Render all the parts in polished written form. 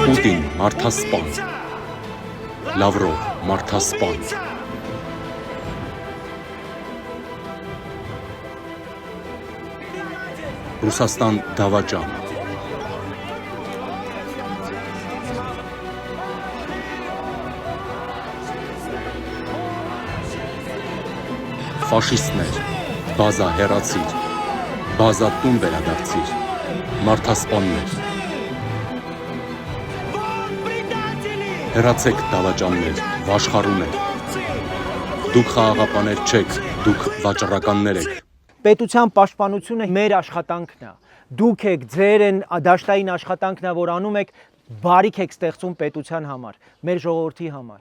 Պուտին մարդասպան, Լավրով մարդասպան, Ռուսաստան դավաճան, Ֆաշիստներ, բազա հեռացիր, բազա տուն վերադարձիր, մարդասպաններ, հեռացեք դավաճաններ, վաշխառուներ, դուք խաղաղապաներ չեք, դուք վաճառականներ եք։ Պետության պաշտպանությունը մեր աշխատանքն է։ Դուք եք ձեր դաշտային աշխատանքն է, որ անում եք, բարիք եք ստեղծում պետության համար, մեր ժողովրդի համար։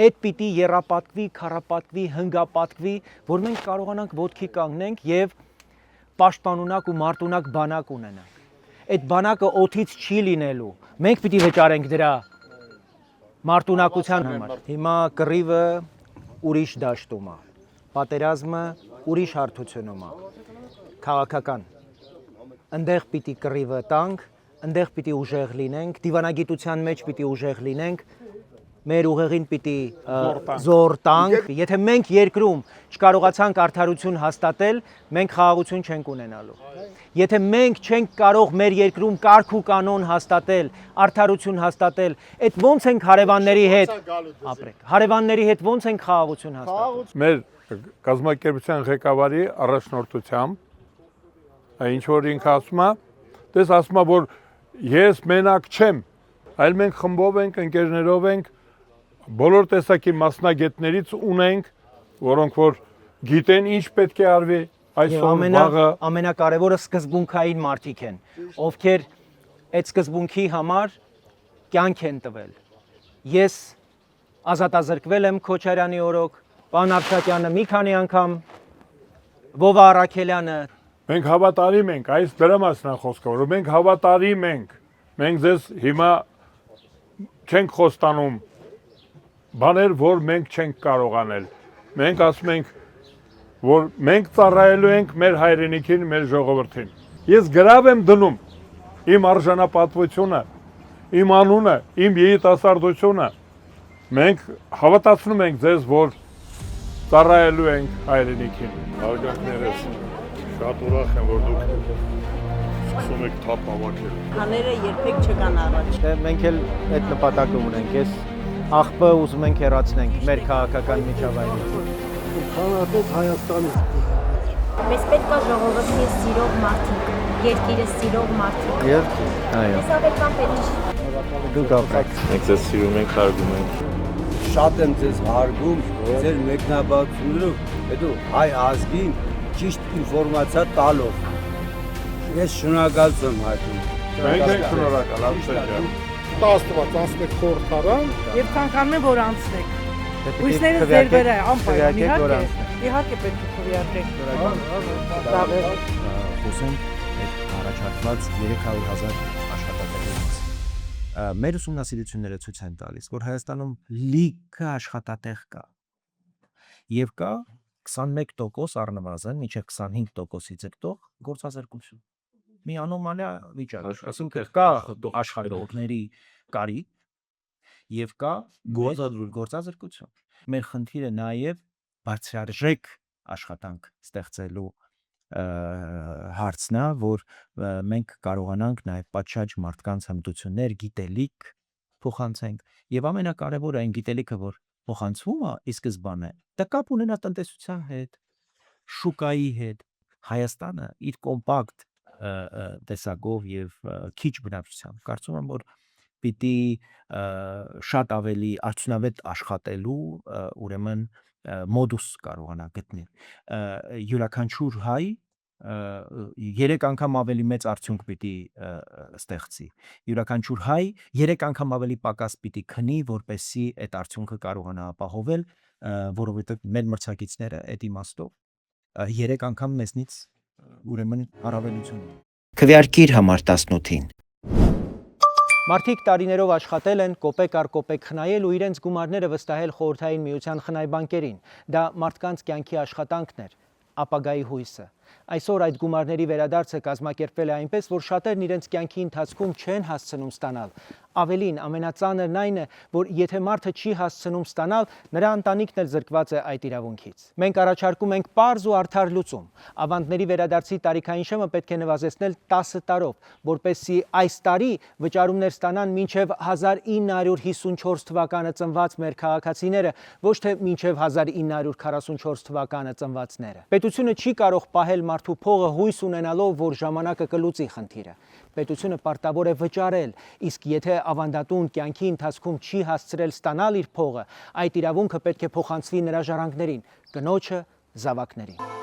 Այդ պիտի եռապատկվի, քառապատկվի, հնգապատկվի, որ մենք կարողանանք ոտքի կանգնենք եւ պաշտպանունակ ու մարտունակ բանակ ունենանք։ Այդ բանակը օթից չի լինելու։ Մենք պիտի վճարենք դրա մարտունակության համար։ Հիմա կռիվը ուրիշ դաշտում է։ Պատերազմը ուրիշ հարթությունում է, քաղաքական։ Ընդեղ պիտի կռիվը տանք, ընդեղ պիտի ուժեղ լինենք, դիվանագիտության մեջ պիտի ուժեղ լինենք, մեր ուղեղին պիտի զոր տանք։ Եթե մենք երկրում չկարողացանք արդարություն հաստատել, մենք խաղաղություն չենք ունենալու։ Եթե մենք չենք կարող մեր երկրում կարգ ու կանոն հաստատել, արդարություն հաստատել, այդ ոնց ենք հարևանների հետ ապրենք։ Հարևանների հետ ոնց ենք խաղաղություն հաստատել։ Մեր կազմակերպության ղեկավարի առաջնորդությամբ ինչ որ ինքը ասում է, դες ասում է, որ ես մենակ չեմ, այլ մենք խմբով ենք, ընկերներով ենք, բոլոր տեսակի մասնագետներից ունենք, որոնք որ գիտեն ինչ պետք է արվի այսօր վաղը։ Ամենակարևորը սկզբունքային մարդիկ են, ովքեր այդ սկզբունքի համար կյանք են տվել։ Ես ազատազրկվել եմ Քոչարյանի օրոք, Պարոն Արշակյանը մի քանի անգամ, Վովա Առաքելյանը։ Մենք հավատարիմ ենք, այս դրա մասն է խոսքը, որ մենք հավատարիմ ենք։ Մենք ձեզ հիմա չենք խոստանում բաներ, որ մենք չենք կարող անել։ Մենք ասում ենք, որ մենք ծառայելու ենք մեր հայրենիքին, մեր ժողովրդին։ Ես գրավ եմ դնում իմ արժանապատվությունը, իմ անունը, իմ երիտասարդությունը։ Մենք հավատացնում ենք ձեզ, որ ծառայելու ենք հայրենիքին։ Արգանքներս շատ ուրախ եմ, որ դուք սկսում եք թափ հավաքել։ Հաները երբեք չկան առաջ։ Մենք էլ այդ նպատակը ունենք, ես աղբը ուզում ենք հեռացնենք մեր քաղաքական միջավայրից։ Հանրապետ Հայաստանից։ Մեզ պետք է ժողովրդի սիրող մարդիկ, երկիրը սիրող մարդիկ։ Երկիր, այո։ Ես ավելի բան պետք չի։ Դու գապեք։ Մենք ձեզ սիրում ենք, հարգում ենք։ Շատ եմ ձեզ հարգում, ձեր մեկնաբանություններով, հետո հայ ազգին ճիշտ ինֆորմացիա տալով։ Ես շնորհակալություն եմ հայտնում։ Մենք ենք շնորհակալ, Ալեքսանդր։ Աստված անցնեք խորհրդարան Եվ ցանկանում եմ, որ անցնեք։ Հույսները ձեր վրա է, անպայման, իհարկե պետք է քվեարկեք։ Խոսեմ այդ առաջարկված 300,000 աշխատատեղերից։ Մեր ուսումնասիրությունները ցույց են տալիս, որ Հայաստանում լիքը աշխատատեղ կա։ Եվ կա 21% առնվազն, մինչև 25%-ից եկող գործազրկություն։ Մի անոմալիա վիճակ, ասենք կա աշխատողների կարիք եւ կա գործազրկություն։ Մեր խնդիրը նաեւ բարձրարժեք աշխատանք ստեղծելու հարցն է, որ մենք կարողանանք նաեւ պատշաճ մարդկանց հմտություններ, գիտելիք փոխանցենք եւ ամենակարևորը այն գիտելիքը, որ փոխանցվում է ի սկզբանե, դա կապ ունենա տնտեսության հետ, շուկայի հետ։ Հայաստանը իր կոմպակտ տեսակով եւ քիչ բնակչությամբ կարծում եմ, որ պիտի շատ ավելի արդյունավետ աշխատելու ուրեմն մոդուս կարողանա գտնել։ Յուրաքանչյուր հայ 3 անգամ ավելի մեծ արդյունք պիտի ստեղծի։ Յուրաքանչյուր հայ 3 անգամ ավելի պակաս պիտի քնի, որպեսզի այդ արդյունքը կարողանա ապահովել, որովհետեւ մեր մրցակիցները այդ իմաստով 3 անգամ մեզնից ուրեմն առավելություն։ Քվեարկիր համար 18-ին։ Մարդիկ տարիներով աշխատել են, կոպեկ առ կոպեկ խնայել ու իրենց գումարները վստահել խորհրդային միության խնայբանկերին։ Դա մարդկանց կյանքի աշխատանքն էր, ապագայի հույսը։ Այսօր այդ գումարների վերադարձը կազմակերպվել է այնպես, որ շատերն իրենց կյանքի ընթացքում չեն հասցնում ստանալ Ավելին, ամենածանրն այն է, որ եթե մարդը չի հասցնում ստանալ, նրա ընտանիքն էլ զրկված է այդ իրավունքից։ Մենք առաջարկում ենք պարզ ու արդար լուծում։ Ավանդների վերադարձի տարիքային շեմը պետք է նվազեցնել 10 տարով, որպեսզի այս տարի վճարումներ ստանան մինչև 1954 թվականը ծնված մեր քաղաքացիները, ոչ թե մինչև 1944 թվականը ծնվածները։ Պետությունը չի կարող պահել մարդու փողը հույս ունենալով, որ ժամանակը կլուծի խնդիրը։ Պետությունը պարտավոր է վճարել, իսկ եթե ավանդատուն կյանքի ընթացքում չի հասցրել ստանալ իր փողը, այդ իրավունքը պետք է փոխանցվի նրա ժառանգներին, կնոջը, զավակներին։